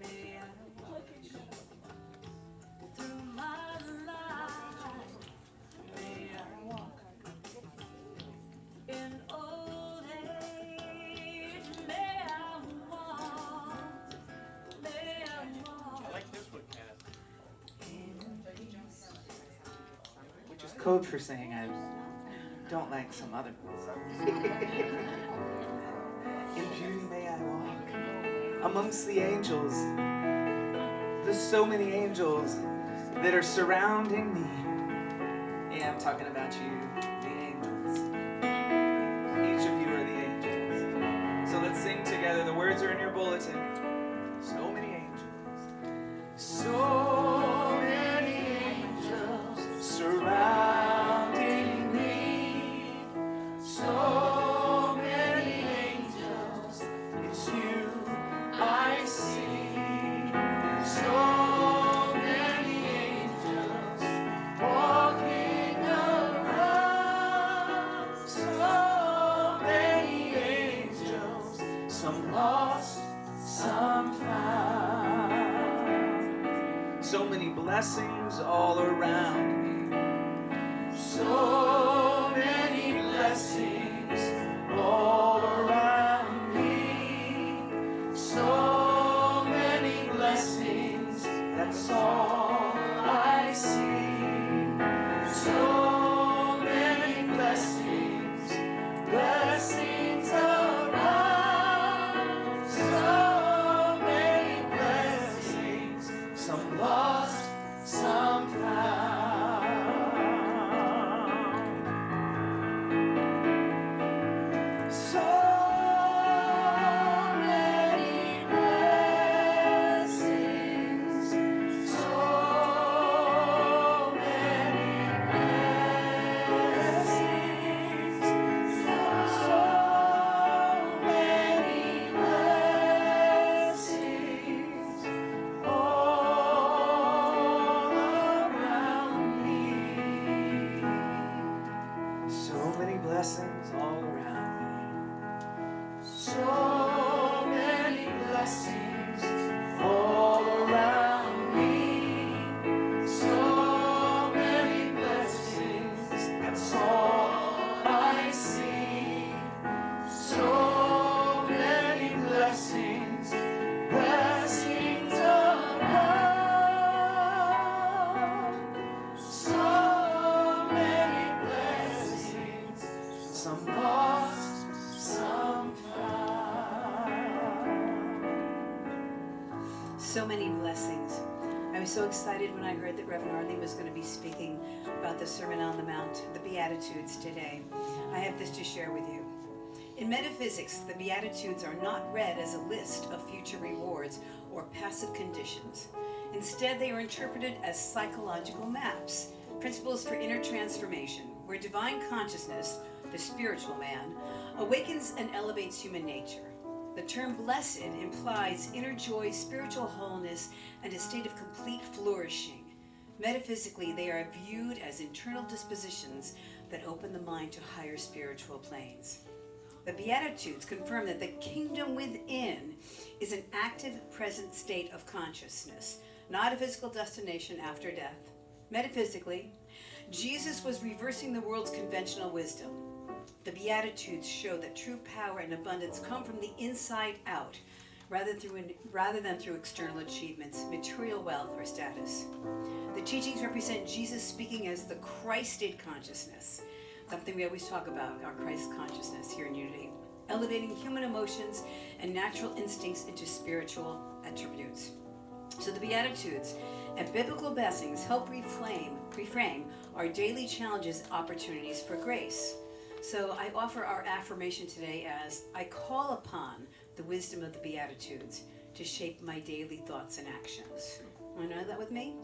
May I walk through my life. May I walk in old age. May I walk. May I walk. I like this one, Kat. Which is code for saying I don't like some other ones. In beauty may I walk amongst the angels. There's so many angels that are surrounding me. Yeah, I'm talking about you, the angels. Each of you are the angels. So let's sing together. The words are in your bulletin. So many angels. So many angels surrounding me. So many angels, it's you I see. So many angels walking around. So many angels, some lost, some found. So many blessings all around me. So many blessings all around me. So many blessings, that's all I see. So many blessings, blessings around. So many blessings, some lost, some found. So many blessings, so many blessings, so many blessings all around me. So many blessings all around me. So many blessings all around me. So many blessings, that's all I see. So many blessings, blessings around. So many blessings, some lost, some found. So many blessings. I was so excited when I heard that Reverend Arlene was going to be speaking about the Sermon on the Mount, the Beatitudes today. I have this to share with you. In metaphysics, the Beatitudes are not read as a list of future rewards or passive conditions. Instead, they are interpreted as psychological maps, principles for inner transformation, where divine consciousness, the spiritual man, awakens and elevates human nature. The term blessed implies inner joy, spiritual wholeness, and a state of complete flourishing. Metaphysically, they are viewed as internal dispositions that open the mind to higher spiritual planes. The Beatitudes confirm that the kingdom within is an active, present state of consciousness, not a physical destination after death. Metaphysically, Jesus was reversing the world's conventional wisdom. The Beatitudes show that true power and abundance come from the inside out, rather than through external achievements, material wealth, or status. The teachings represent Jesus speaking as the Christed consciousness, something we always talk about, our Christ consciousness here in Unity, elevating human emotions and natural instincts into spiritual attributes. So the Beatitudes and biblical blessings help reframe our daily challenges, opportunities for grace. So I offer our affirmation today as, I call upon the wisdom of the Beatitudes to shape my daily thoughts and actions. Want to know that with me?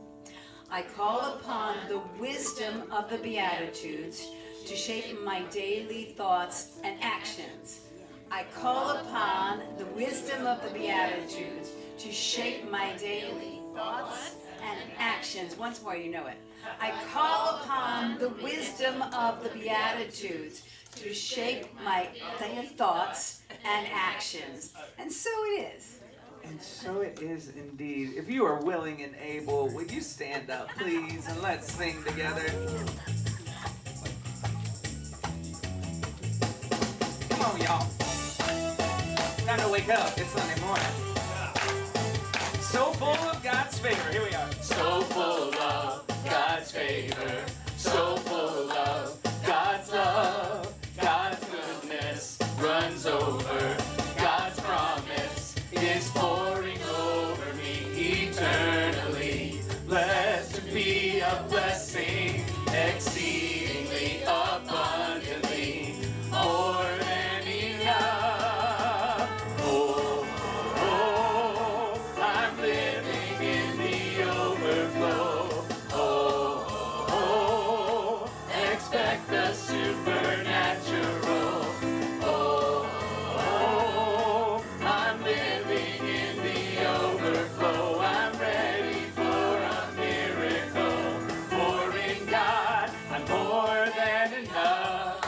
I call upon the wisdom of the Beatitudes to shape my daily thoughts and actions. I call upon the wisdom of the Beatitudes to shape my daily thoughts and actions. Once more, you know it. I call upon the wisdom of the Beatitudes to shape my daily thoughts and actions. And so it is. And so it is indeed. If you are willing and able, would you stand up, please, and let's sing together. Come on, y'all. Time to wake up. It's Sunday morning. So full of God's favor. Here we are. So full of God's favor, so full of God's love, God's goodness runs over, God's promise is pouring over me eternally. Blessed to be a blessing, exceedingly abundantly, more than enough. Oh, oh, I'm living in the overflow. Oh, oh, expect the supernatural. Oh, oh, I'm living in the overflow. I'm ready for a miracle. For in God, I'm more than enough.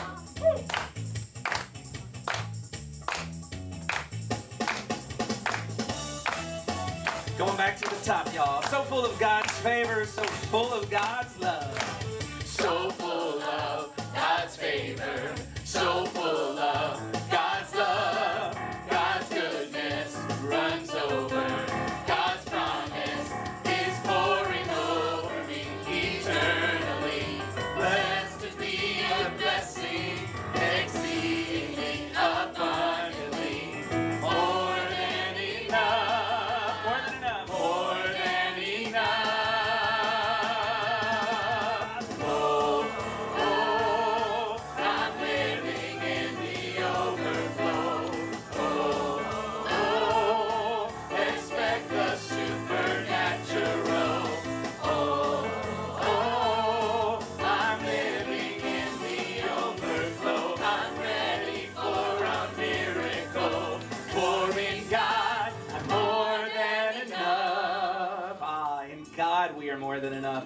Going back to the top, y'all. So full of God's favor, so full of God's love. So full of God's favor, so full of God's love, God's goodness runs over, God's promise is pouring over me eternally. Blessed to be a blessing, exceedingly abundantly, more than enough, More than enough. more than enough. Oh, oh, I'm living in the overflow. Oh, oh, expect the supernatural. Oh, oh, I'm living in the overflow. I'm ready for a miracle. For in God, I'm more than enough. Ah, in God we are more than enough.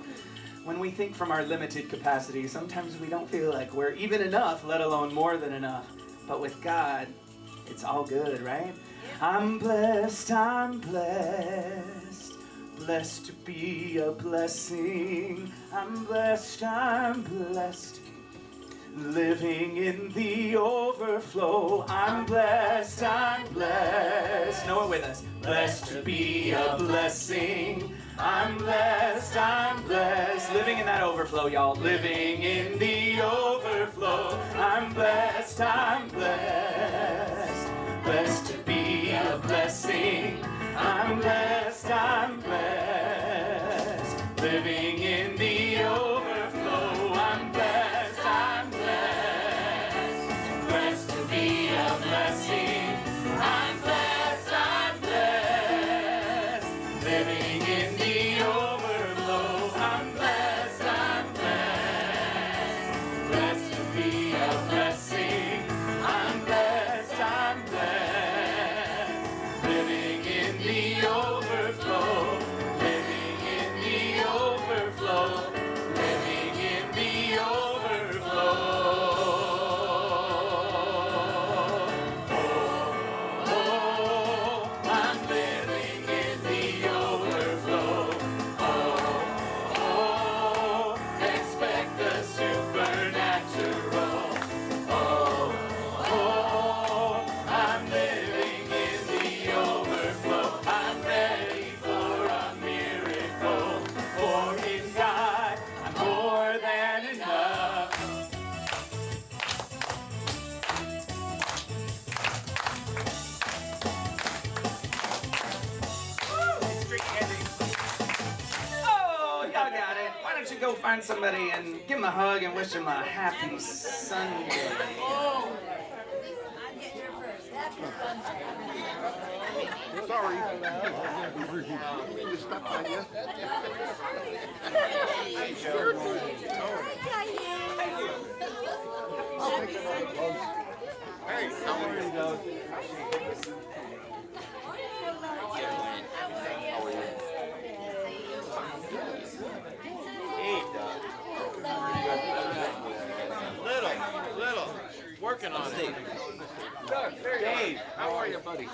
When we think from our limited capacity, sometimes we don't feel like we're even enough, let alone more than enough. But with God, it's all good, right? I'm blessed, I'm blessed. Blessed to be a blessing. I'm blessed, I'm blessed. Living in the overflow. I'm blessed, I'm blessed. Know it with us. Blessed to be a blessing. I'm blessed, I'm blessed. Living in that overflow, y'all. Living in the overflow. I'm blessed, I'm blessed. Blessed to be a blessing. I'm blessed, I'm blessed. Living in the overflow. I'm blessed, I'm blessed. Blessed to be a blessing. I'm blessed, I'm blessed. Living in the overflow. I'm blessed, I'm blessed. Blessed to be a blessing. I'm blessed, I'm blessed. Living in the overflow. Living in the overflow. Living in the overflow. Oh, I'm living in the overflow. Oh, expect the supernatural. Oh, I'm living in the overflow. I'm ready for a miracle. For in God, I'm more than enough. It's great ending. Oh, y'all got it. Why don't you go find somebody and give them a hug and wish them a happy Sunday. Sorry. Just stop by you. Hey, how are you, guys? Little, working on it. Doug, there Dave, how are you, buddy?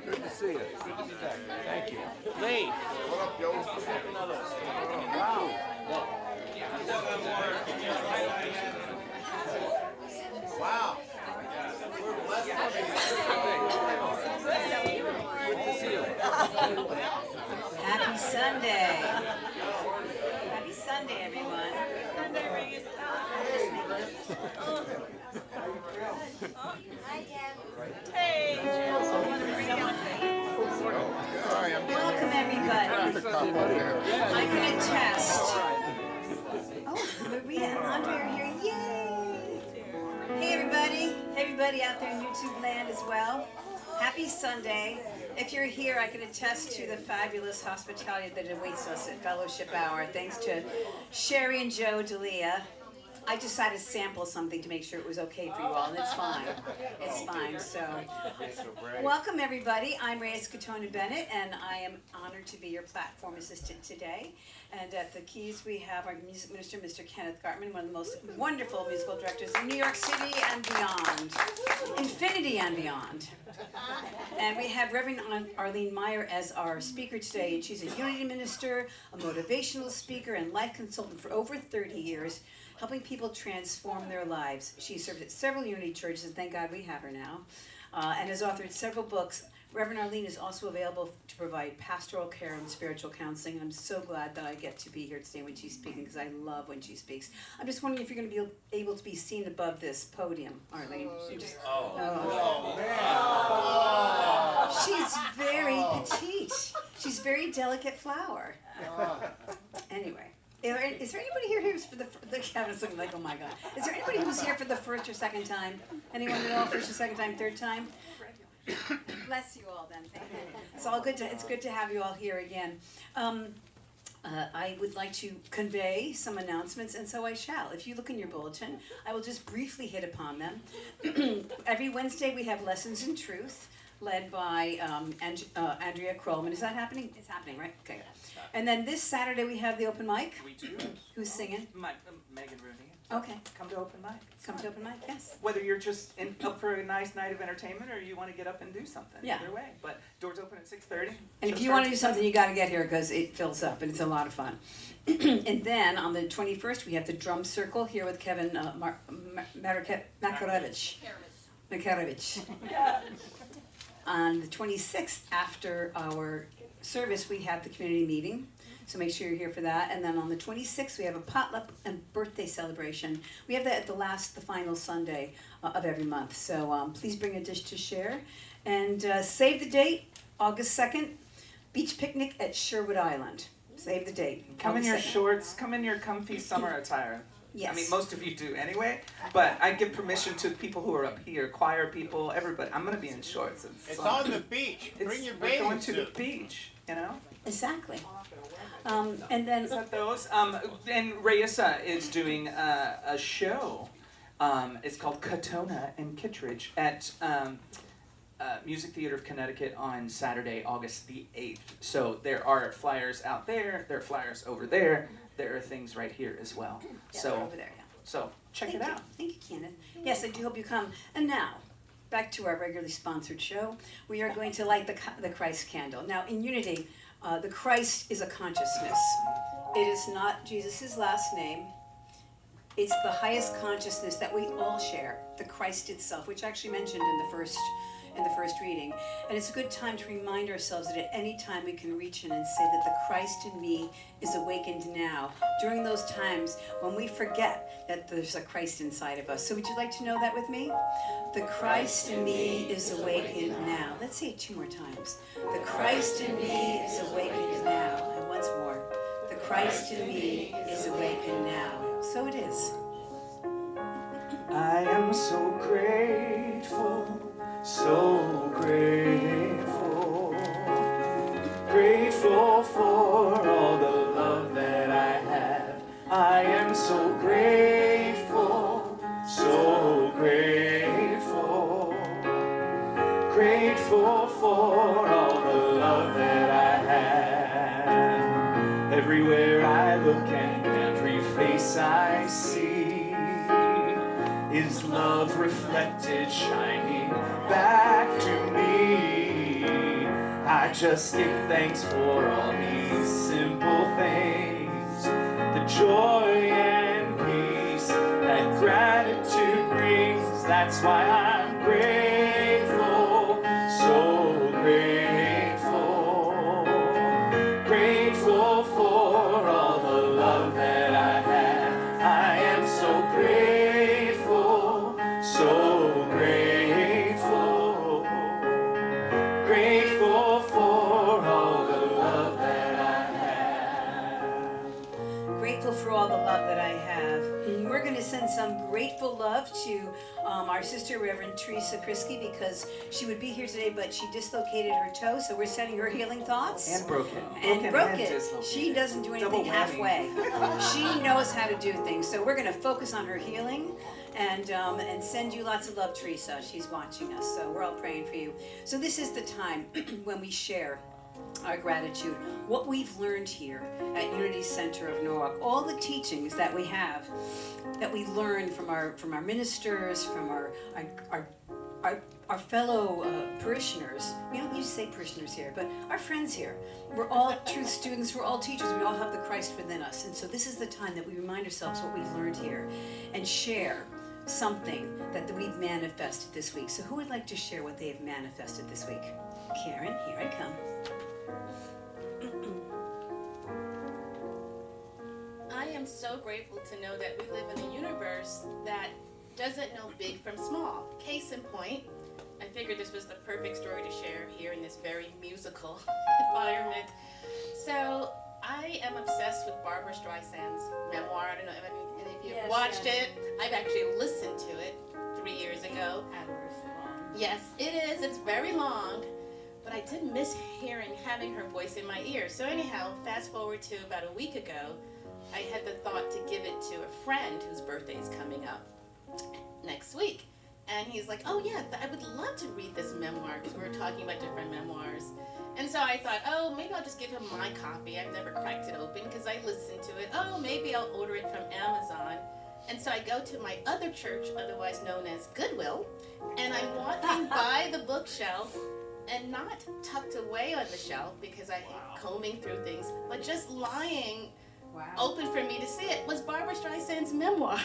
Good to see you. Good to be back. Thank you. Lee. What up, yo? Wow. Wow. Good to see you. Happy Sunday. Happy Sunday, everyone. Sorry, I'm Welcome, everybody. I can attest. Oh, Maria and Andre are here. Yay! Hey, everybody. Hey, everybody out there in YouTube land as well. Happy Sunday. If you're here, I can attest to the fabulous hospitality that awaits us at Fellowship Hour. Thanks to Sherry and Joe D'Elia. I decided to sample something to make sure it was okay for you all, and it's fine. It's fine. So, welcome everybody. I'm Reyes Katona Bennett, and I am honored to be your platform assistant today. And at the keys, we have our music minister, Mr. Kenneth Gartman, one of the most wonderful musical directors in New York City and beyond, infinity and beyond. And we have Reverend Arlene Meyer as our speaker today. She's a unity minister, a motivational speaker, and life consultant for over 30 years. Helping people transform their lives. She served at several Unity churches, and thank God we have her now, and has authored several books. Reverend Arlene is also available to provide pastoral care and spiritual counseling. I'm so glad that I get to be here today when she's speaking, because I love when she speaks. I'm just wondering if you're going to be able to be seen above this podium, Arlene. She's very petite. She's very delicate flower. Anyway. Is there anybody here who's for the Kevin's looking like, oh my God. Is there anybody who's here for the first or second time? Anyone at all, first or second time, third time? Bless you all then, thank you. It's good to have you all here again. I would like to convey some announcements, and so I shall. If you look in your bulletin, I will just briefly hit upon them. Every Wednesday we have Lessons in Truth, led by Andrea Krollman. Is that happening? It's happening, right? Okay. And then this Saturday we have the open mic. We do. Who's singing? Megan Rooney. Okay. Come to open mic. Come to open mic, yes. Whether you're just up for a nice night of entertainment or you want to get up and do something. Yeah. Either way. But doors open at 6:30. And if you want to do something, you got to get here because it fills up and it's a lot of fun. And then on the 21st, we have the drum circle here with Kevin Makarevich. On the 26th, after our service, we have the community meeting. So make sure you're here for that. And then on the 26th, we have a potluck and birthday celebration. We have that at the final Sunday of every month. So please bring a dish to share. And save the date, August 2nd, beach picnic at Sherwood Island. Save the date. Come in your August 2nd. shorts. Come in your comfy summer attire. Yes. I mean, most of you do anyway, but I give permission to people who are up here, choir people, everybody. I'm going to be in shorts. It's on the beach. Bring your We're going bathing to the suit. beach, you know? Exactly. And then Is that those? And Reyesa is doing a show. It's called Katona in Kittredge at Music Theater of Connecticut on Saturday, August the 8th. So there are flyers out there. There are flyers over there. There are things right here as well. yeah, So, over there, yeah. so check Thank it you. out. Thank you, Kenneth. Yes, I do hope you come. And now, back to our regularly sponsored show. We are going to light the Christ candle. Now, in Unity, the Christ is a consciousness. It is not Jesus' last name. It's the highest consciousness that we all share, the Christ itself, which I actually mentioned in the first reading. And it's a good time to remind ourselves that at any time we can reach in and say that the Christ in me is awakened now, during those times when we forget that there's a Christ inside of us. So would you like to know that with me? The Christ in me is awakened now. Let's say it 2 more times. The Christ in me is awakened now. And once more. The Christ in me is awakened now. So it is. I am so grateful, so grateful, grateful for all the love that I have. I am so grateful, so grateful, grateful for all the love that I have. Everywhere I look and every face I see is love reflected, shining back just give thanks for all these simple things. The joy and peace that gratitude brings. That's why I'm grateful, so grateful. Grateful for all the love that I have. I am so grateful, so grateful. Grateful for all the love that I have. Grateful for all the love that I have. We're going to send some grateful love to our sister, Reverend Teresa Krisky, because she would be here today, but she dislocated her toe, so we're sending her healing thoughts. And broken. And broke it. dislocated. She doesn't do anything Double halfway. She knows how to do things. So we're going to focus on her healing and send you lots of love, Teresa. She's watching us, so we're all praying for you. So this is the time when we share our gratitude, what we've learned here at Unity Center of Norwalk, all the teachings that we have, that we learn from our ministers, from our fellow parishioners. We don't usually say parishioners here, but our friends here. We're all truth students, we're all teachers, we all have the Christ within us. And so this is the time that we remind ourselves what we've learned here and share something that we've manifested this week. So who would like to share what they have manifested this week? Karen, here I come. I am so grateful to know that we live in a universe that doesn't know big from small. Case in point, I figured this was the perfect story to share here in this very musical environment. So I am obsessed with Barbara Streisand's memoir. I don't know if any of you have watched it. I've actually listened to it 3 years ago. Yes, it is. It's very long. But I did miss having her voice in my ear. So anyhow, fast forward to about a week ago, I had the thought to give it to a friend whose birthday is coming up next week. And he's like, oh yeah, I would love to read this memoir, because we were talking about different memoirs. And so I thought, oh, maybe I'll just give him my copy. I've never cracked it open because I listened to it. Oh, maybe I'll order it from Amazon. And so I go to my other church, otherwise known as Goodwill, and I'm walking by the bookshelf, and not tucked away on the shelf because I hate combing through things, but just lying open for me to see it, was Barbara Streisand's memoir.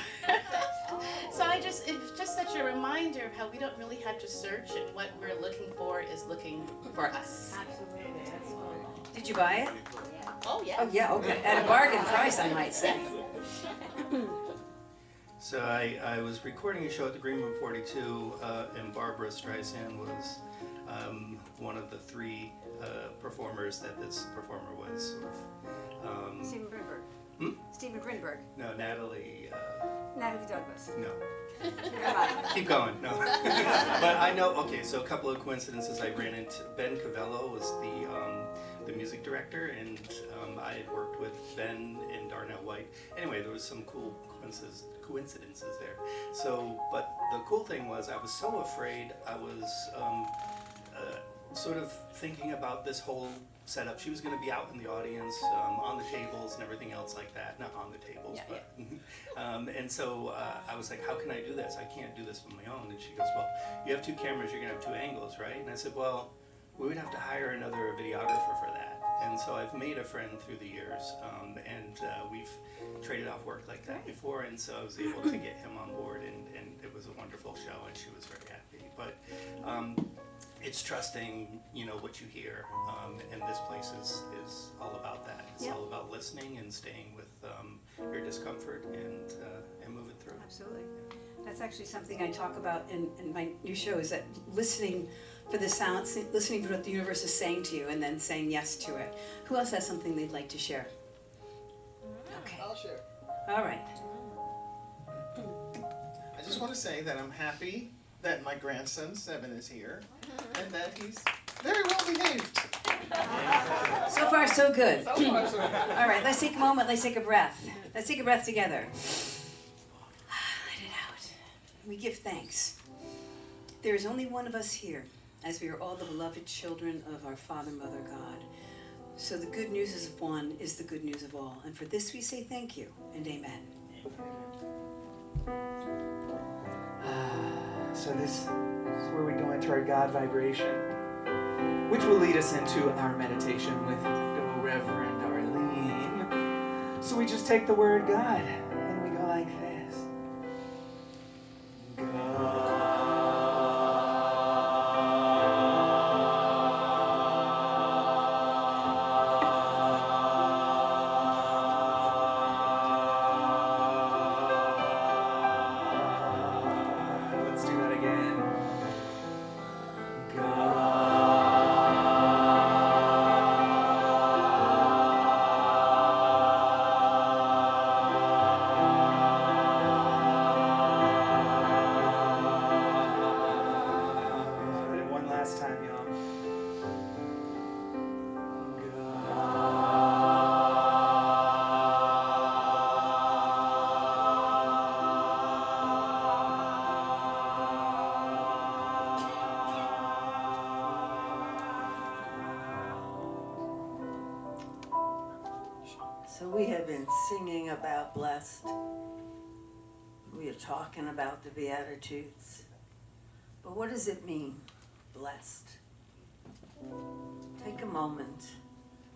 So it's just such a reminder of how we don't really have to search, and what we're looking for is looking for us. Absolutely. Did you buy it? Oh, yeah. Oh, yeah, okay. At a bargain price, I might say. So I was recording a show at the Green Room 42, and Barbara Streisand was one of the three performers that this performer was sort of. Stephen Grinberg. Stephen Grinberg. No, Natalie. Natalie Douglas. No. Come on. Keep going. No. But I know. Okay, so a couple of coincidences. I ran into Ben Cavello was the music director, and I had worked with Ben and Darnell White. Anyway, there was some cool coincidences there. So, but the cool thing was, I was so afraid. I was sort of thinking about this whole setup. She was going to be out in the audience, on the tables and everything else like that. Not on the tables, but and so I was like, how can I do this? I can't do this on my own. And she goes, well, you have two cameras, you're going to have two angles, right? And I said, well, we would have to hire another videographer for that. And so I've made a friend through the years, and we've traded off work like that before, and so I was able to get him on board, and it was a wonderful show, and she was very happy. But it's trusting, what you hear, and this place is all about that. It's all about listening and staying with your discomfort and moving through. Absolutely. That's actually something I talk about in my new show, is that listening for the sounds, listening for what the universe is saying to you, and then saying yes to it. Who else has something they'd like to share? Okay. I'll share. All right. I just want to say that I'm happy that my grandson, 7, is here, and that he's very well behaved. So far, so good. So far, so good. All right, let's take a moment, let's take a breath. Let's take a breath together. Let it out. We give thanks. There is only one of us here, as we are all the beloved children of our Father, Mother, God. So the good news of one is the good news of all. And for this we say thank you and amen. So this is where we go into our God vibration. which will lead us into our meditation with the Reverend Arlene. So we just take the word God and we go like this. Let's do that again. One last time, y'all. So we have been singing about blessed. We are talking about the Beatitudes. But what does it mean, blessed? Take a moment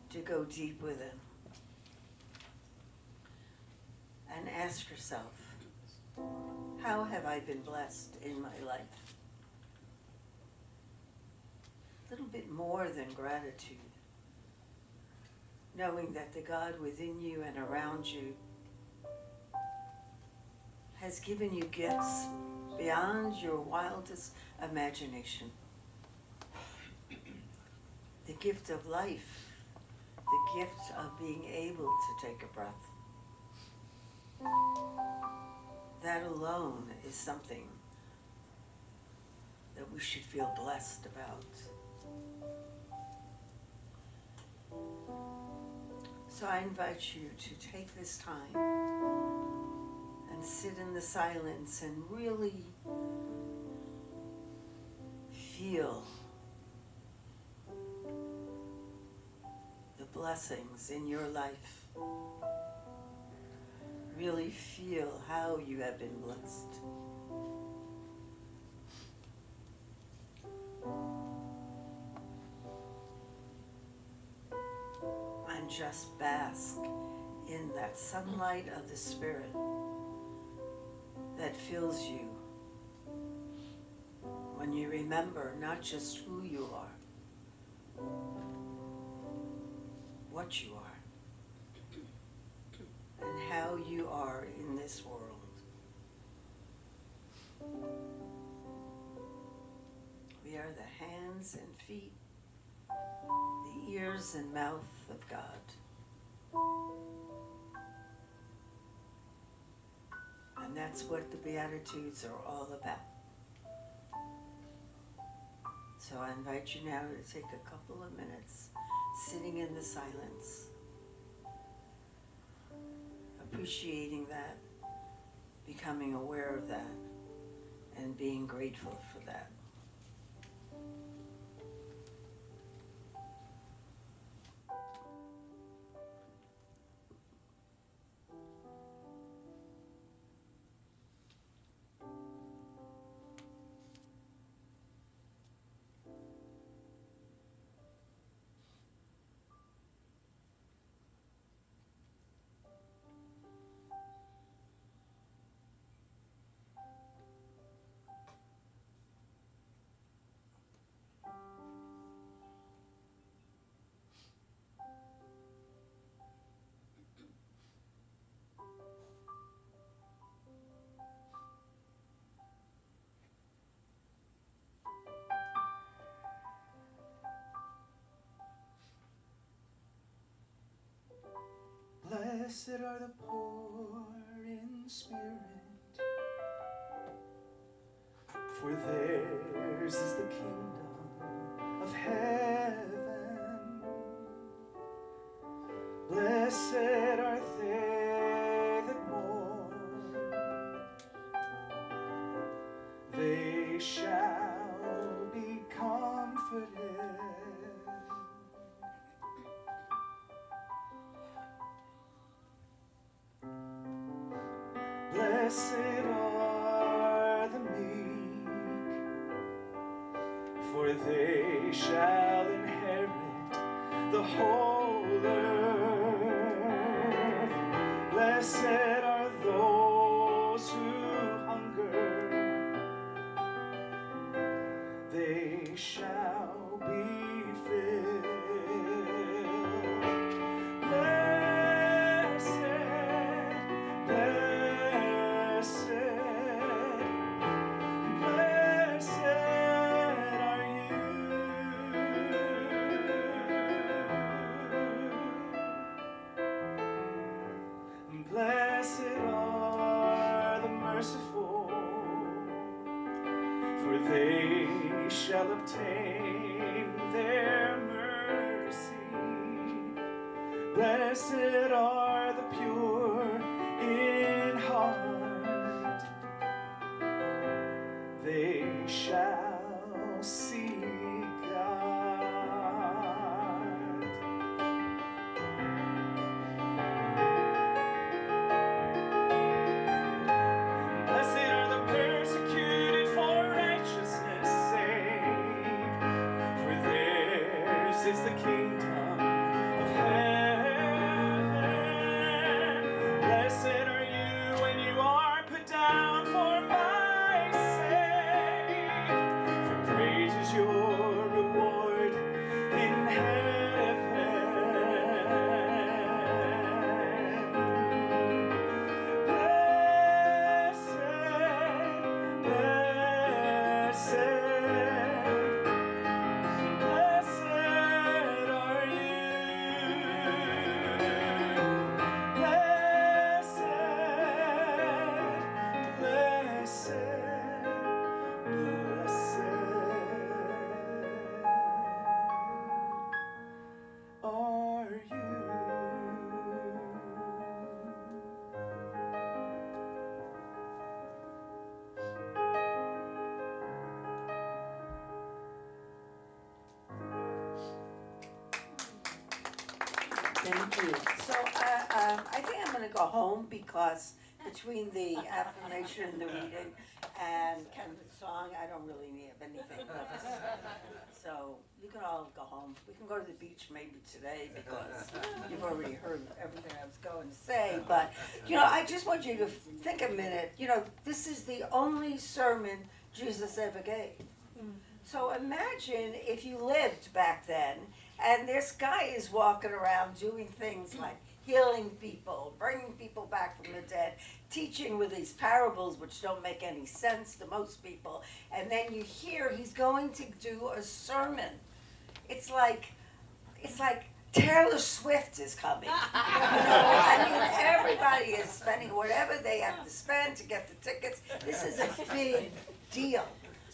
to go deep within and ask yourself, how have I been blessed in my life? A little bit more than gratitude. Knowing that the God within you and around you has given you gifts beyond your wildest imagination. The gift of life, the gift of being able to take a breath. That alone is something that we should feel blessed about. So I invite you to take this time and sit in the silence and really feel the blessings in your life. Really feel how you have been blessed. And just bask in that sunlight of the Spirit that fills you when you remember not just who you are, what you are, and how you are in this world. We are the hands and feet, the ears and mouth of God. And that's what the Beatitudes are all about. So I invite you now to take a couple of minutes sitting in the silence, appreciating that, becoming aware of that, and being grateful for that. Blessed are the poor in spirit, for theirs is the kingdom of heaven. Blessed are they that mourn, they shall be comforted. Blessed are the meek, for they shall inherit the whole earth. Blessed are those who hunger, they shall be filled. Blessed, blessed, blessed are you. Blessed are the merciful, for they shall obtain their mercy. Blessed are the pure in heart, they shall see God. Blessed are the persecuted for righteousness' sake, for theirs is the kingdom of heaven. Blessed are you when you are put down for my sake, for great is your reward in heaven. Blessed, blessed, blessed are you. Blessed, blessed, blessed are you. Thank you. So I think I'm going to go home because between the affirmation and the reading and kind of the song, I don't really need anything else. So you can all go home. We can go to the beach maybe today because you've already heard everything I was going to say. But, you know, I just want you to think a minute. You know, this is the only sermon Jesus ever gave. So imagine if you lived back then and this guy is walking around doing things like healing people, bringing people back from the dead, teaching with these parables which don't make any sense to most people, and then you hear he's going to do a sermon. It's like Taylor Swift is coming. I mean, everybody is spending whatever they have to spend to get the tickets. This is a big deal.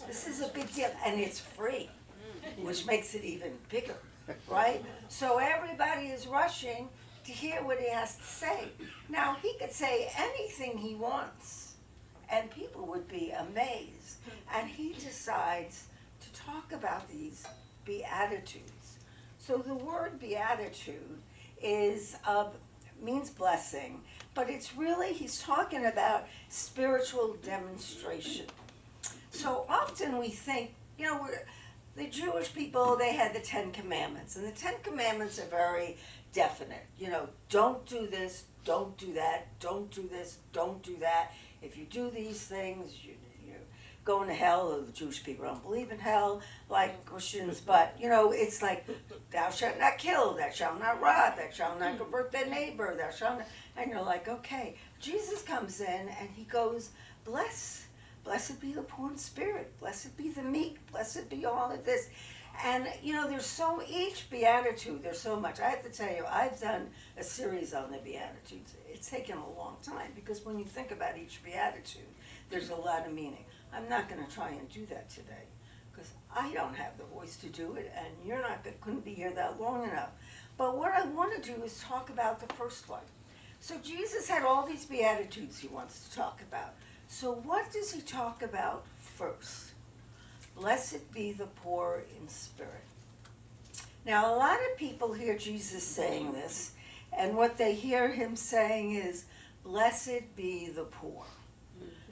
This is a big deal, and it's free, which makes it even bigger, right? So everybody is rushing to hear what he has to say. Now, he could say anything he wants, and people would be amazed. And he decides to talk about these Beatitudes. So the word Beatitude means blessing, but it's really, he's talking about spiritual demonstration. So often we think, you know, the Jewish people, they had the 10 Commandments, and the 10 Commandments are very definite. You know, don't do this, don't do that, don't do this, don't do that. If you do these things, you're going to hell. Or the Jewish people don't believe in hell like Christians, but, you know, it's like, thou shalt not kill, thou shalt not rob, thou shalt not convert thy neighbor, thou shalt not, and you're like, okay. Jesus comes in and he goes, Blessed be the poor in spirit. Blessed be the meek. Blessed be all of this. And, you know, each Beatitude, there's so much. I have to tell you, I've done a series on the Beatitudes. It's taken a long time because when you think about each Beatitude, there's a lot of meaning. I'm not going to try and do that today because I don't have the voice to do it, and you're not couldn't be here that long enough. But what I want to do is talk about the first one. So Jesus had all these Beatitudes he wants to talk about. So what does he talk about first? Blessed be the poor in spirit. Now, a lot of people hear Jesus saying this, and what they hear him saying is, blessed be the poor.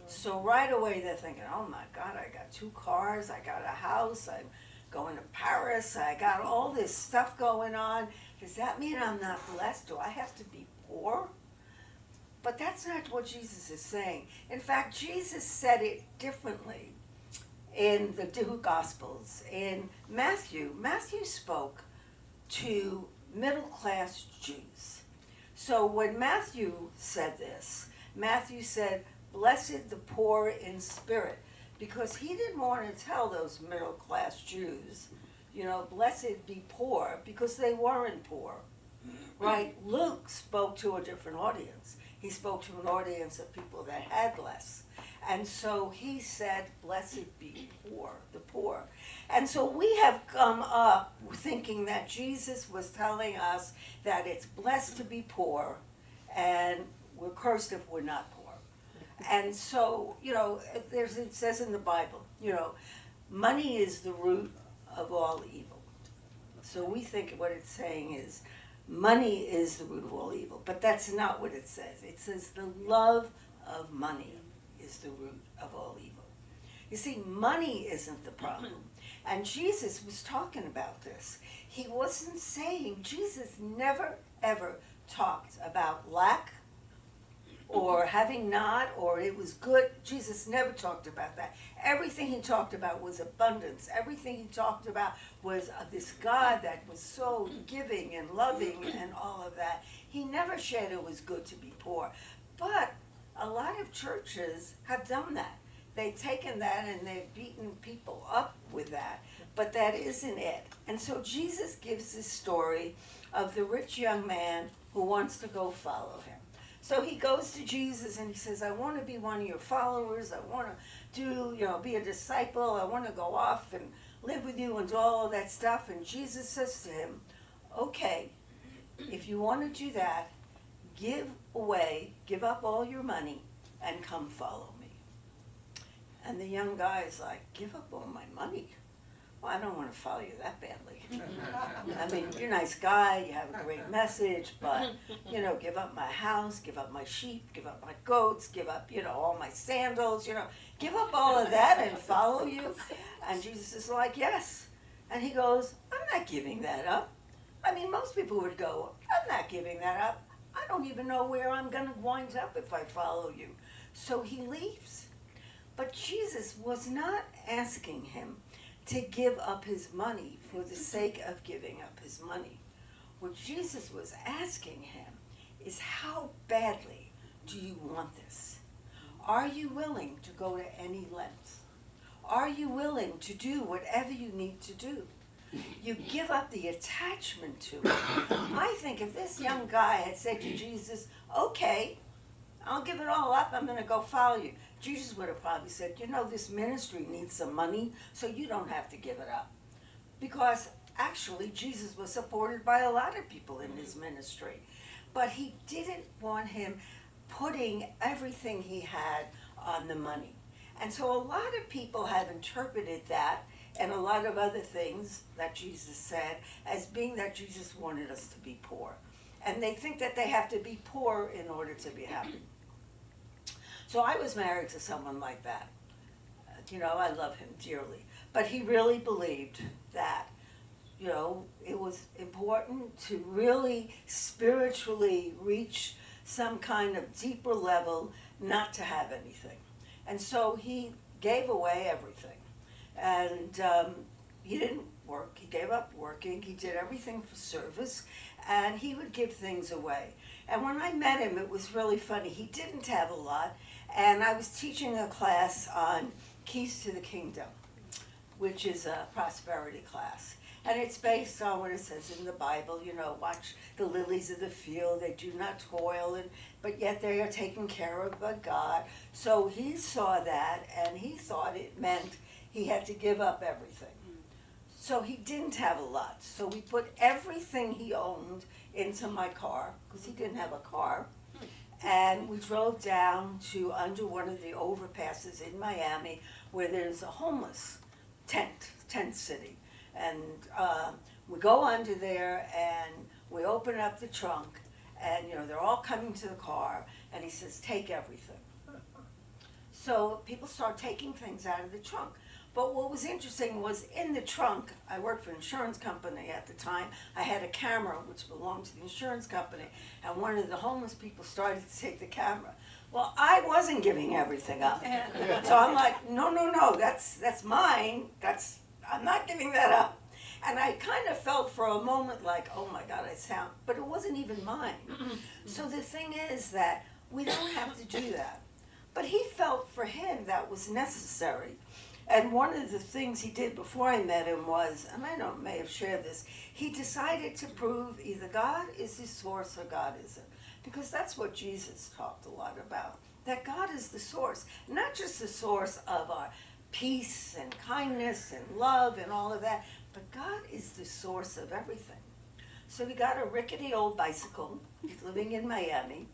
So right away they're thinking, oh my God, I got 2 cars, I got a house, I'm going to Paris, I got all this stuff going on. Does that mean I'm not blessed? Do I have to be poor? But that's not what Jesus is saying. In fact, Jesus said it differently in the two Gospels. In Matthew spoke to middle-class Jews. So when Matthew said this, Matthew said, blessed the poor in spirit, because he didn't want to tell those middle-class Jews, blessed be poor, because they weren't poor, right? Luke spoke to a different audience. He spoke to an audience of people that had less. And so he said, blessed be poor, the poor. And so we have come up thinking that Jesus was telling us that it's blessed to be poor and we're cursed if we're not poor. And so, it says in the Bible, money is the root of all evil. So we think what it's saying is money is the root of all evil, but that's not what it says. It says the love of money is the root of all evil. You see, money isn't the problem. And Jesus was talking about this. He wasn't saying, Jesus never ever talked about lack or having not, or it was good. Jesus never talked about that. Everything he talked about was abundance. Everything he talked about was this God that was so giving and loving and all of that. He never said it was good to be poor. But a lot of churches have done that. They've taken that and they've beaten people up with that. But that isn't it. And so Jesus gives this story of the rich young man who wants to go follow him. So he goes to Jesus and he says, I want to be one of your followers. I want to be a disciple. I want to go off and live with you and do all of that stuff. And Jesus says to him, okay, if you want to do that, give up all your money and come follow me. And the young guy is like, give up all my money? Well, I don't want to follow you that badly. I mean, you're a nice guy, you have a great message, but, give up my house, give up my sheep, give up my goats, give up, all my sandals, give up all of that and follow you. And Jesus is like, yes. And he goes, I'm not giving that up. I mean, most people would go, I'm not giving that up. I don't even know where I'm going to wind up if I follow you. So he leaves. But Jesus was not asking him to give up his money for the sake of giving up his money. What Jesus was asking him is, how badly do you want this? Are you willing to go to any length? Are you willing to do whatever you need to do? You give up the attachment to it. I think if this young guy had said to Jesus, okay, I'll give it all up, I'm going to go follow you, Jesus would have probably said, this ministry needs some money, so you don't have to give it up. Because actually, Jesus was supported by a lot of people in his ministry. But he didn't want him putting everything he had on the money. And so a lot of people have interpreted that and a lot of other things that Jesus said as being that Jesus wanted us to be poor. And they think that they have to be poor in order to be happy. So I was married to someone like that. I love him dearly. But he really believed that, it was important to really spiritually reach some kind of deeper level, not to have anything. And so he gave away everything. And he didn't work. He gave up working. He did everything for service. And he would give things away. And when I met him, it was really funny. He didn't have a lot. And I was teaching a class on Keys to the Kingdom, which is a prosperity class. And it's based on what it says in the Bible, watch the lilies of the field, they do not toil, but yet they are taken care of by God. So he saw that, and he thought it meant he had to give up everything. So he didn't have a lot. So we put everything he owned into my car, because he didn't have a car. And we drove down to under one of the overpasses in Miami where there's a homeless tent city. And we go under there and we open up the trunk and, they're all coming to the car and he says, take everything. So people start taking things out of the trunk. But what was interesting was in the trunk, I worked for an insurance company at the time. I had a camera which belonged to the insurance company, and one of the homeless people started to take the camera. Well, I wasn't giving everything up. So I'm like, no, that's mine. I'm not giving that up. And I kind of felt for a moment like, oh my God, but it wasn't even mine. So the thing is that we don't have to do that. But he felt for him that was necessary. And one of the things he did before I met him was, and I may have shared this, he decided to prove either God is his source or God isn't. Because that's what Jesus talked a lot about, that God is the source, not just the source of our peace and kindness and love and all of that, but God is the source of everything. So he got a rickety old bicycle, he's living in Miami,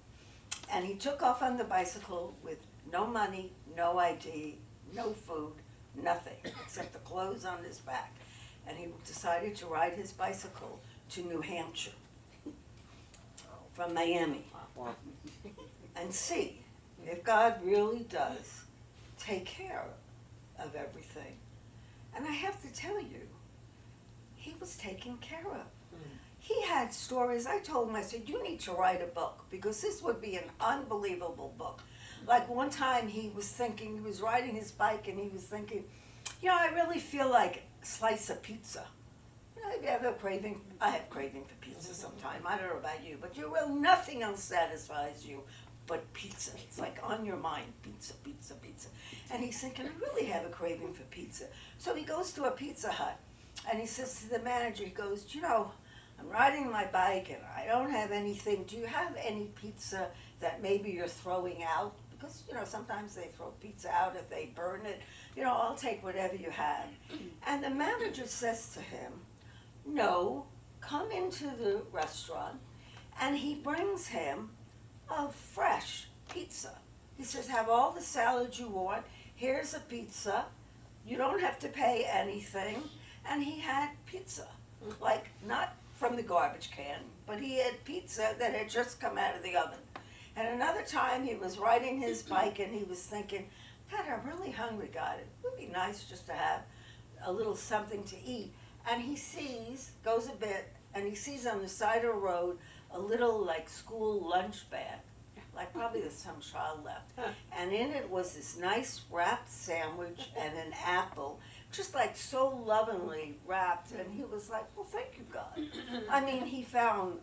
and he took off on the bicycle with no money, no ID, no food, nothing, except the clothes on his back. And he decided to ride his bicycle to New Hampshire from Miami and see if God really does take care of everything. And I have to tell you, he was taken care of. He had stories. I told him, I said, you need to write a book because this would be an unbelievable book. Like one time he was riding his bike and he was thinking, I really feel like a slice of pizza. I have a craving. I have craving for pizza sometime. I don't know about you, but nothing else satisfies you but pizza. It's like on your mind, pizza, pizza, pizza. And he's thinking, I really have a craving for pizza. So he goes to a Pizza Hut and he says to the manager, he goes, I'm riding my bike and I don't have anything. Do you have any pizza that maybe you're throwing out? Because, sometimes they throw pizza out if they burn it. I'll take whatever you have. And the manager says to him, no, come into the restaurant. And he brings him a fresh pizza. He says, have all the salad you want. Here's a pizza. You don't have to pay anything. And he had pizza, like not from the garbage can, but he had pizza that had just come out of the oven. And another time he was riding his bike and he was thinking, God, I'm really hungry, God. It would be nice just to have a little something to eat. And he goes a bit, and he sees on the side of the road a little like school lunch bag, like probably there's some child left. And in it was this nice wrapped sandwich and an apple, just like so lovingly wrapped. And he was like, well, thank you, God. I mean, he found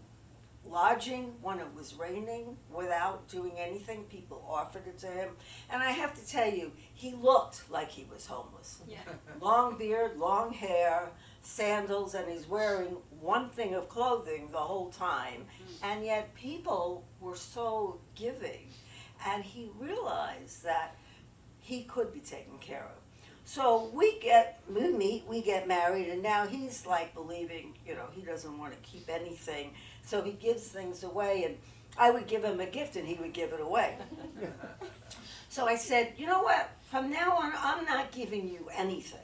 lodging when it was raining without doing anything. People offered it to him. And I have to tell you, he looked like he was homeless. Yeah. Long beard, long hair, sandals, and he's wearing one thing of clothing the whole time. And yet people were so giving. And he realized that he could be taken care of. So we meet, we get married, and now he's like believing, he doesn't want to keep anything. So he gives things away, and I would give him a gift and he would give it away. So I said, you know what, from now on, I'm not giving you anything.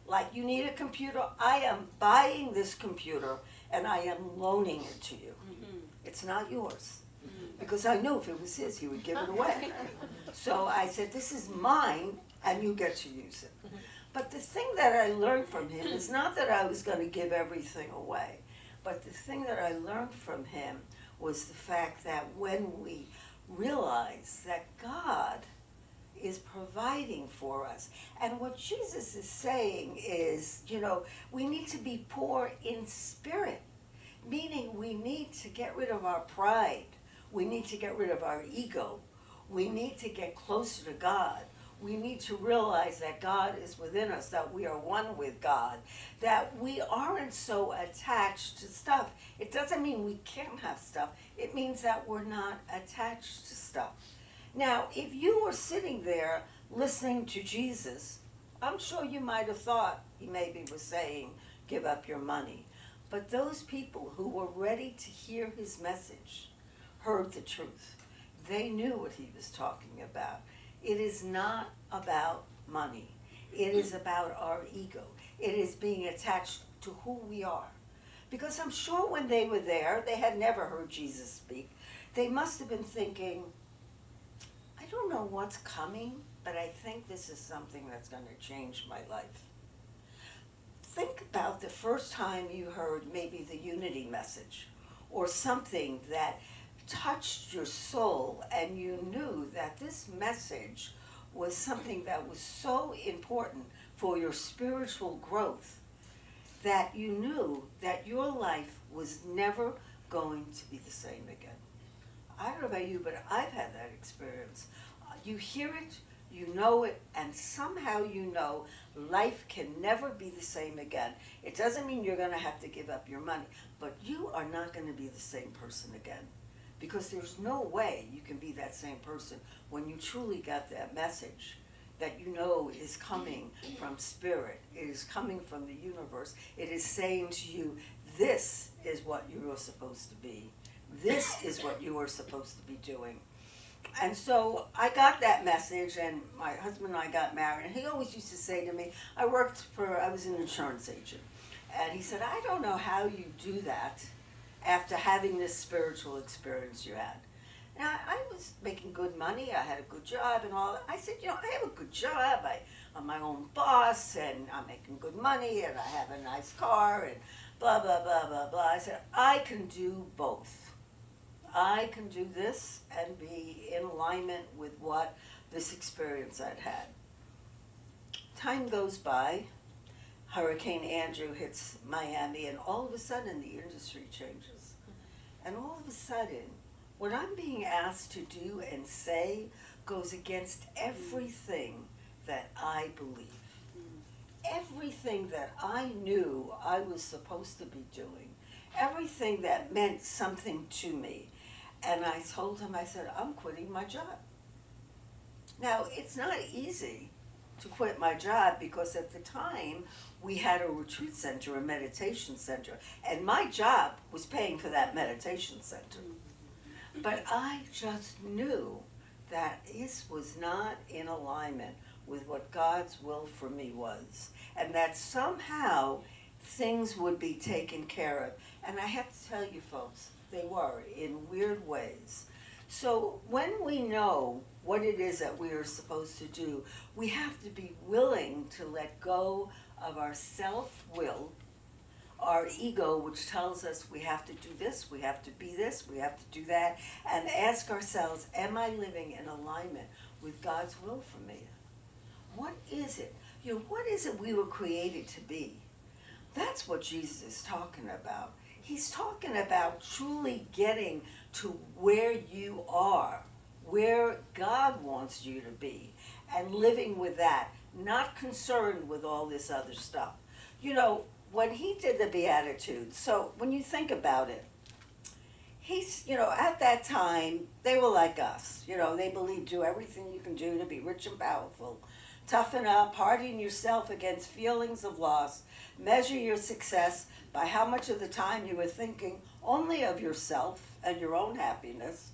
Like, you need a computer, I am buying this computer and I am loaning it to you. It's not yours. Because I knew if it was his, he would give it away. So I said, this is mine, and you get to use it. But the thing that I learned from him is not that I was going to give everything away, but the thing that I learned from him was the fact that when we realize that God is providing for us, and what Jesus is saying is, we need to be poor in spirit, meaning we need to get rid of our pride. We need to get rid of our ego. We need to get closer to God. We need to realize that God is within us, that we are one with God, that we aren't so attached to stuff. It doesn't mean we can't have stuff. It means that we're not attached to stuff. Now, if you were sitting there listening to Jesus, I'm sure you might have thought he maybe was saying, give up your money. But those people who were ready to hear his message heard the truth. They knew what he was talking about. It is not about money. It is about our ego. It is being attached to who we are. Because I'm sure when they were there, they had never heard Jesus speak. They must have been thinking, I don't know what's coming, but but I think this is something that's going to change my life. Think about the first time you heard maybe the unity message or something that touched your soul and you knew that this message was something that was so important for your spiritual growth that you knew that your life was never going to be the same again. I don't know about you, but I've had that experience. You hear it, you know it, and somehow you know life can never be the same again. It doesn't mean you're going to have to give up your money, but you are not going to be the same person again. Because there's no way you can be that same person when you truly got that message that you know is coming from Spirit. It is coming from the universe. It is saying to you, this is what you are supposed to be. This is what you are supposed to be doing. And so I got that message, and my husband and I got married, and he always used to say to me, I was an insurance agent, and he said, I don't know how you do that after having this spiritual experience you had. Now, I was making good money, I had a good job and all that. I said, I have a good job, I'm my own boss, and I'm making good money, and I have a nice car, and blah, blah, blah, blah, blah. I said, I can do both. I can do this and be in alignment with what this experience I'd had. Time goes by, Hurricane Andrew hits Miami, and all of a sudden the industry changes. And all of a sudden, what I'm being asked to do and say goes against everything that I believe. Everything that I knew I was supposed to be doing. Everything that meant something to me. And I told him, I said, I'm quitting my job. Now, it's not easy to quit my job because at the time we had a retreat center, a meditation center, and my job was paying for that meditation center. But I just knew that this was not in alignment with what God's will for me was, and that somehow things would be taken care of. And I have to tell you folks, they were in weird ways. So when we know what it is that we are supposed to do, we have to be willing to let go of our self-will, our ego, which tells us we have to do this, we have to be this, we have to do that, and ask ourselves, am I living in alignment with God's will for me? What is it? What is it we were created to be? That's what Jesus is talking about. He's talking about truly getting to where you are, where God wants you to be, and living with that, not concerned with all this other stuff. When he did the Beatitudes, so when you think about it, he's, at that time, they were like us. They believed do everything you can do to be rich and powerful. Toughen up, harden yourself against feelings of loss, measure your success by how much of the time you were thinking only of yourself and your own happiness.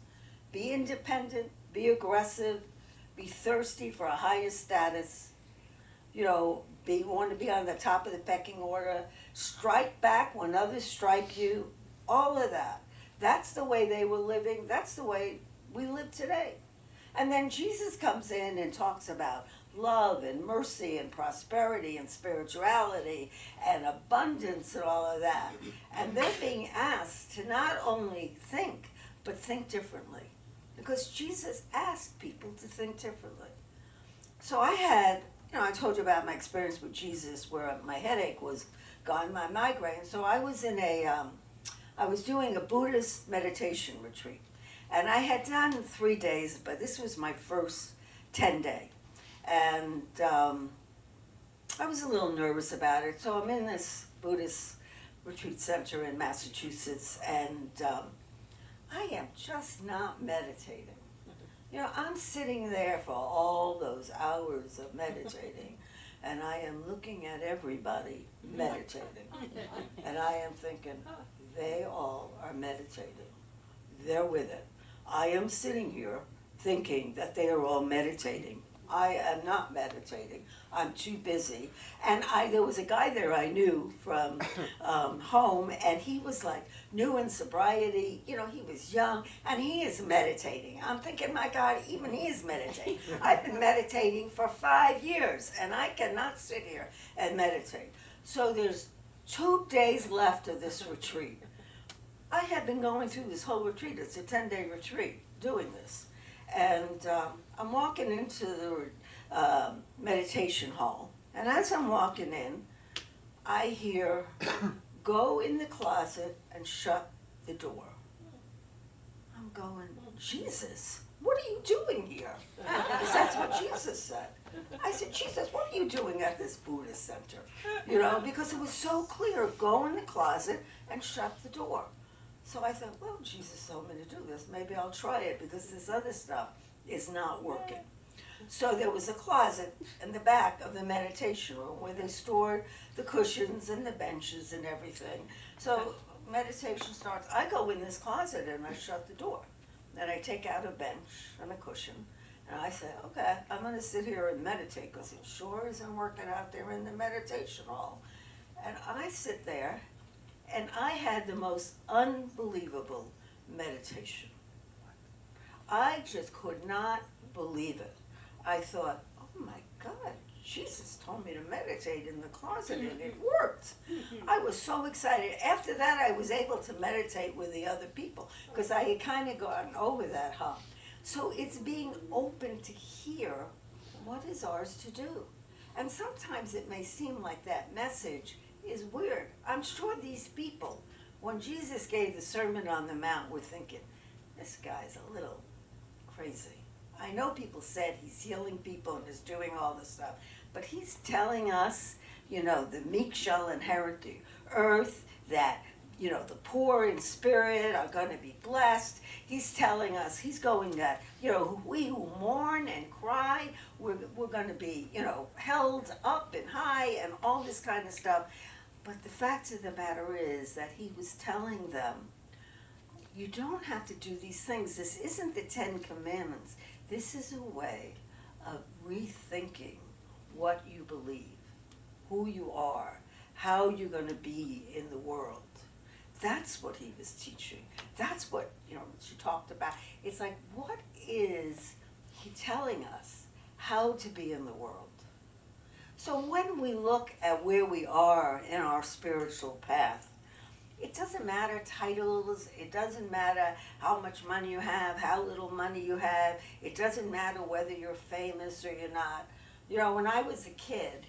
Be independent, be aggressive, be thirsty for a higher status. Want to be on the top of the pecking order. Strike back when others strike you. All of that. That's the way they were living. That's the way we live today. And then Jesus comes in and talks about love and mercy and prosperity and spirituality and abundance and all of that. And they're being asked to not only think, but think differently. Because Jesus asked people to think differently. So I had, I told you about my experience with Jesus where my headache was gone, my migraine. So I was I was doing a Buddhist meditation retreat. And I had done 3 days, but this was my first 10-day. And I was a little nervous about it. So I'm in this Buddhist retreat center in Massachusetts, and I am just not meditating. I'm sitting there for all those hours of meditating, and I am looking at everybody meditating. And I am thinking, they all are meditating. They're with it. I am sitting here thinking that they are all meditating. I am not meditating. I'm too busy. And there was a guy there I knew from home, and he was like new in sobriety. You know, he was young, and he is meditating. I'm thinking, my God, even he is meditating. I've been meditating for 5 years, and I cannot sit here and meditate. So there's 2 days left of this retreat. I have been going through this whole retreat. It's a 10-day retreat doing this. And I'm walking into the meditation hall. And as I'm walking in, I hear, go in the closet and shut the door. I'm going, Jesus, what are you doing here? Because that's what Jesus said. I said, Jesus, what are you doing at this Buddhist center? You know, because it was so clear, go in the closet and shut the door. So I thought, well, Jesus told me to do this. Maybe I'll try it because this other stuff is not working. So there was a closet in the back of the meditation room where they stored the cushions and the benches and everything. So meditation starts. I go in this closet and I shut the door. Then I take out a bench and a cushion. And I say, okay, I'm going to sit here and meditate because it sure isn't working out there in the meditation hall. And I sit there. And I had the most unbelievable meditation. I just could not believe it. I thought, oh my God, Jesus told me to meditate in the closet and it worked. I was so excited. After that, I was able to meditate with the other people because I had kind of gotten over that hump. So it's being open to hear what is ours to do. And sometimes it may seem like that message is weird. I'm sure these people, when Jesus gave the Sermon on the Mount, were thinking, this guy's a little crazy. I know people said he's healing people and is doing all this stuff, but he's telling us, you know, the meek shall inherit the earth, that, you know, the poor in spirit are going to be blessed. He's telling us, he's going that, you know, we who mourn and cry, we're going to be, you know, held up and high and all this kind of stuff. But the fact of the matter is that he was telling them, you don't have to do these things. This isn't the 10 Commandments. This is a way of rethinking what you believe, who you are, how you're going to be in the world. That's what he was teaching. That's what, you know, she talked about. It's like, what is he telling us how to be in the world? So when we look at where we are in our spiritual path, it doesn't matter titles, it doesn't matter how much money you have, how little money you have, it doesn't matter whether you're famous or you're not. You know, when I was a kid,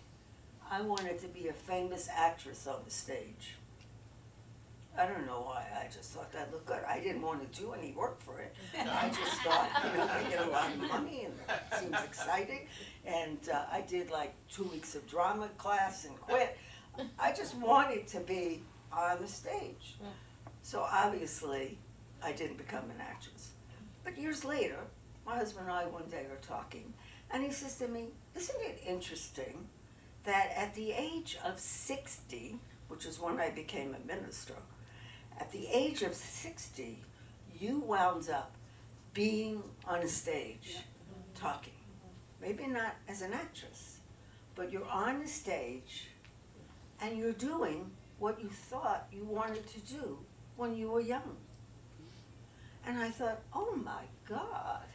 I wanted to be a famous actress on the stage. I don't know why, I just thought that looked good. I didn't want to do any work for it. I just thought, you know, I get a lot of money and it seems exciting. And I did like 2 weeks of drama class and quit. I just wanted to be on the stage. So obviously, I didn't become an actress. But years later, my husband and I one day are talking, and he says to me, isn't it interesting that at the age of 60, which is when I became a minister, at the age of 60, you wound up being on a stage talking. Maybe not as an actress, but you're on the stage and you're doing what you thought you wanted to do when you were young. And I thought, oh my God.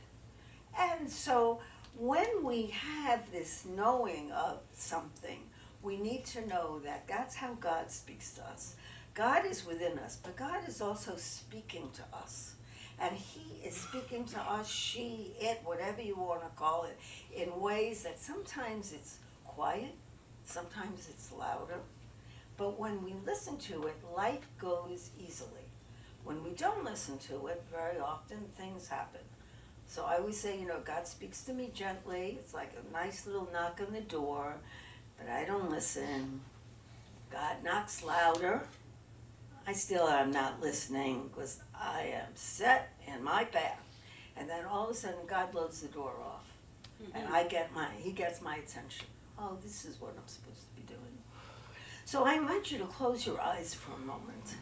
And so when we have this knowing of something, we need to know that that's how God speaks to us. God is within us, but God is also speaking to us. And he is speaking to us, she, it, whatever you want to call it, in ways that sometimes it's quiet, sometimes it's louder. But when we listen to it, life goes easily. When we don't listen to it, very often things happen. So I always say, you know, God speaks to me gently. It's like a nice little knock on the door, but I don't listen. God knocks louder. I still am not listening because I am set in my path. And then all of a sudden, God blows the door off. And he gets my attention. Oh, this is what I'm supposed to be doing. So I invite you to close your eyes for a moment.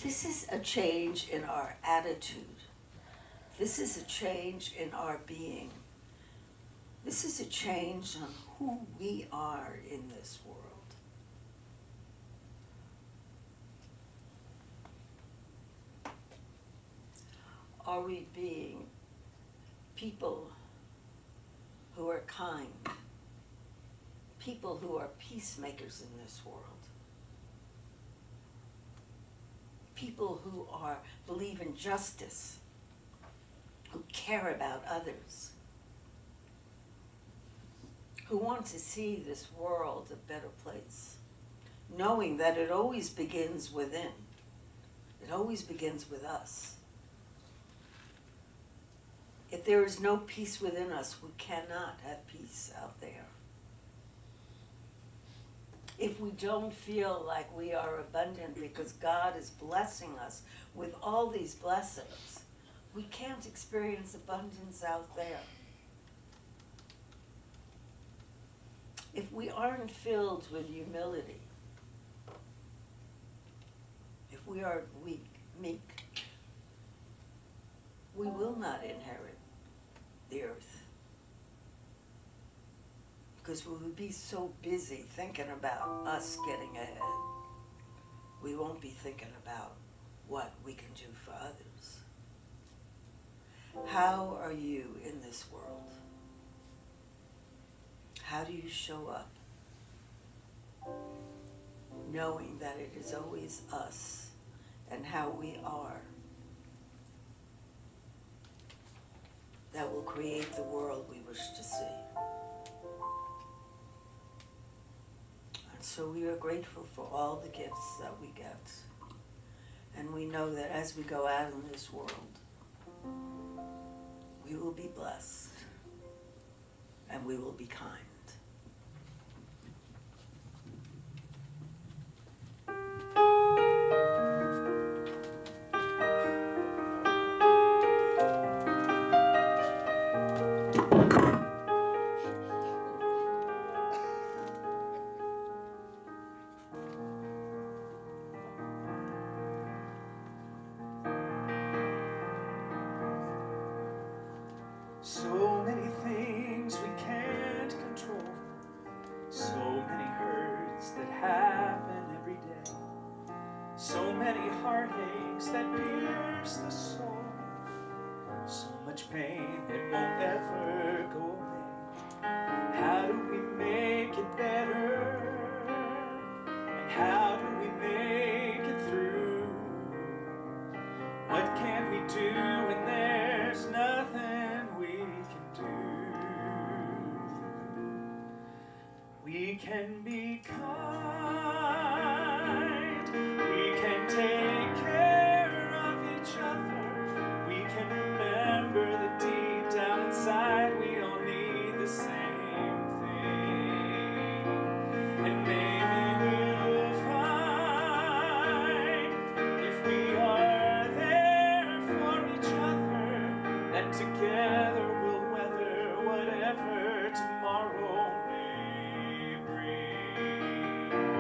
This is a change in our attitude. This is a change in our being. This is a change on who we are in this world. Are we being people who are kind, people who are peacemakers in this world, people who believe in justice, who care about others, who want to see this world a better place, knowing that it always begins within. It always begins with us. If there is no peace within us, we cannot have peace out there. If we don't feel like we are abundant because God is blessing us with all these blessings, we can't experience abundance out there. If we aren't filled with humility, if we are meek, we will not inherit the earth. Because we will be so busy thinking about us getting ahead, we won't be thinking about what we can do for others. How are you in this world? How do you show up? Knowing that it is always us and how we are that will create the world we wish to see. And so we are grateful for all the gifts that we get. And we know that as we go out in this world, we will be blessed and we will be kind. So many things we can't control. So many hurts that happen every day. So many heartaches that pierce the soul. So much pain that won't ever go away. How do we make it better? And how do we make it through? What can we do when there's nothing we can do? We can be kind. We can take care of each other. We can remember that deep down inside we all need the same thing. And maybe we'll find, if we are there for each other, that together we'll weather whatever tomorrow may bring.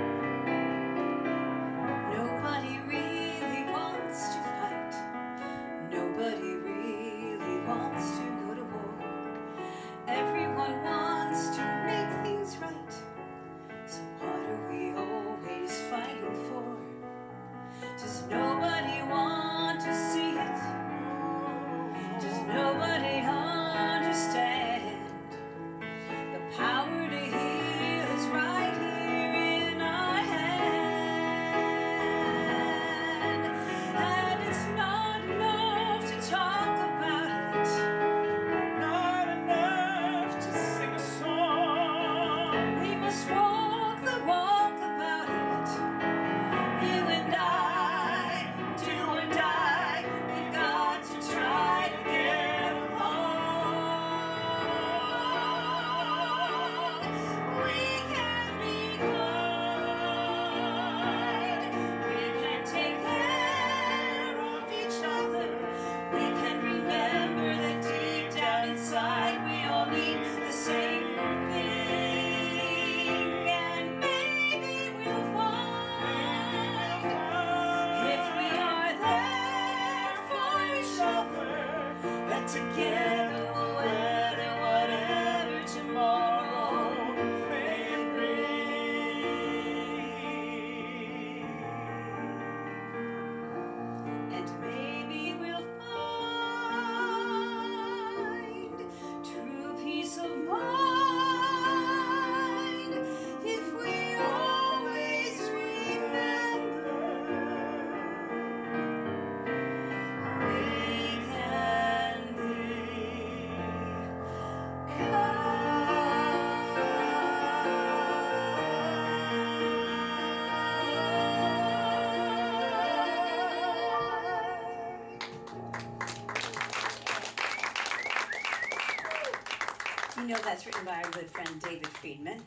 know that's written by our good friend David Friedman.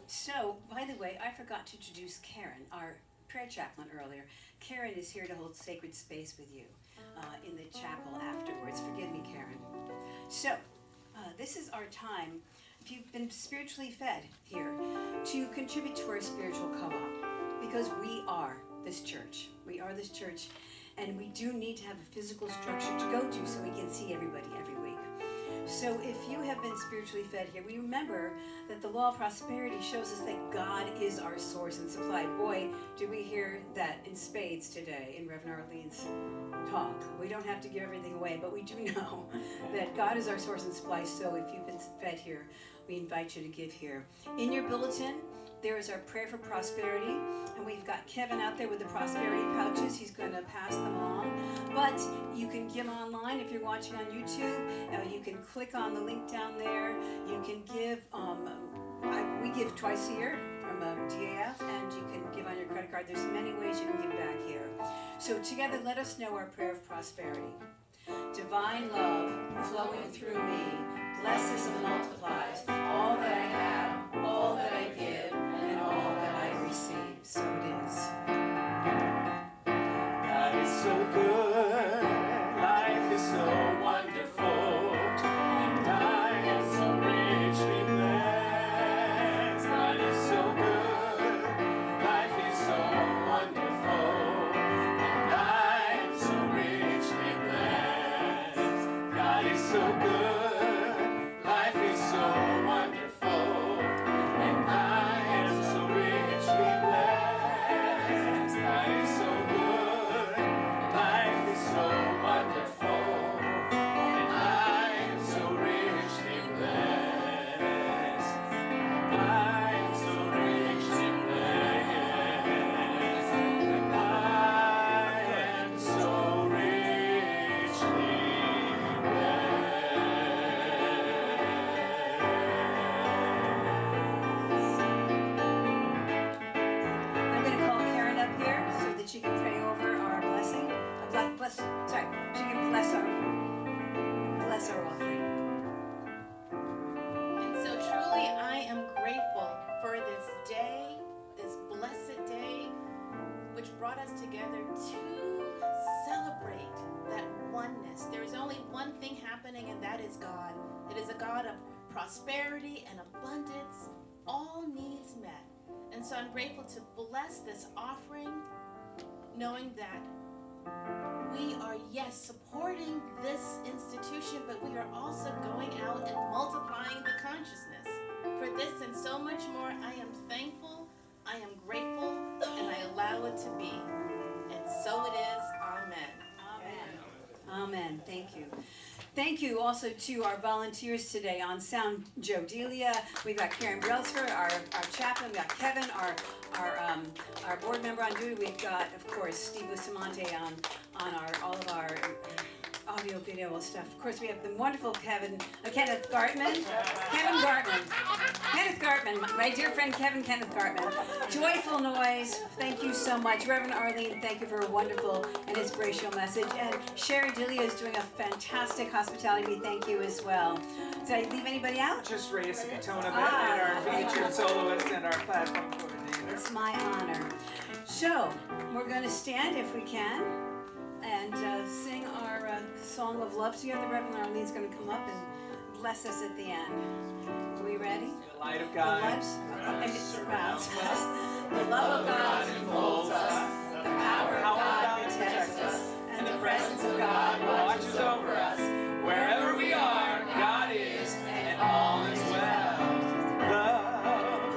So, by the way, I forgot to introduce Karen, our prayer chaplain earlier. Karen is here to hold sacred space with you in the chapel afterwards. Forgive me, Karen. So, this is our time, if you've been spiritually fed here, to contribute to our spiritual co-op, because we are this church. We are this church, and we do need to have a physical structure to go to so we can see everybody every week. So if you have been spiritually fed here, we remember that the law of prosperity shows us that God is our source and supply. Boy, did we hear that in spades today in Reverend Arlene's talk. We don't have to give everything away, but we do know that God is our source and supply. So if you've been fed here, we invite you to give here. In your bulletin, there is our prayer for prosperity, and we've got Kevin out there with the prosperity pouches. He's going to pass them along. But you can give online if you're watching on YouTube. You can click on the link down there. You can give, we give twice a year from DAF, and you can give on your credit card. There's many ways you can give back here. So together, let us know our prayer of prosperity. Divine love flowing through me, blesses and multiplies all that I have, all that I give, and all that I receive. So it is. God is so good, life is so wonderful, and I am so richly blessed. God is so good, life is so wonderful, and I am so richly blessed. God is so good, life is so wonderful, and I am so richly blessed. God is so good, life is so wonderful, and I am so richly blessed. I am so richly blessed. I am so richly I'm going to call Karen up here so that she can pray over our blessing. She can bless our offering. And so truly I am grateful for this day, this blessed day, which brought us together to celebrate that oneness. There is only one thing happening, and that is God. It is a God of prosperity and abundance, all needs met. And so I'm grateful to bless this offering, knowing that we are, yes, supporting this institution, but we are also going out and multiplying the consciousness. For this and so much more, I am thankful, I am grateful, and I allow it to be. And so it is. Amen. Amen. Amen. Thank you. Thank you also to our volunteers today on sound, Joe Delia. We've got Karen Brelsford, our chaplain. We've got Kevin, our board member on duty. We've got, of course, Steve Bustamante on all of our audio, video stuff. Of course, we have the wonderful Kenneth Gartman. Kenneth Gartman, my dear friend Kenneth Gartman. Joyful Noise, thank you so much. Reverend Arlene, thank you for a wonderful and inspirational message. And Sherry Delia is doing a fantastic hospitality. We thank you as well. Did I leave anybody out? Just Ray Sakatona and our featured soloist and our platform coordinator. It's my honor. So, we're going to stand if we can and sing our song of love together. Reverend Arlene's going to come up and bless us at the end. Are we ready? The light of God. And it surrounds us. The love of God enfolds us. The power of God protects us. And the presence of God watches over us. Wherever we are, God is, and all is well. Love,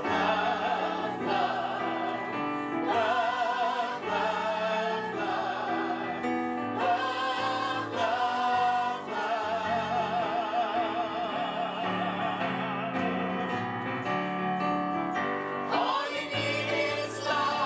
love, love, love, love, love, love, love, love. All you need is love.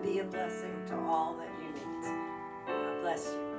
and be a blessing to all that you meet. God bless you.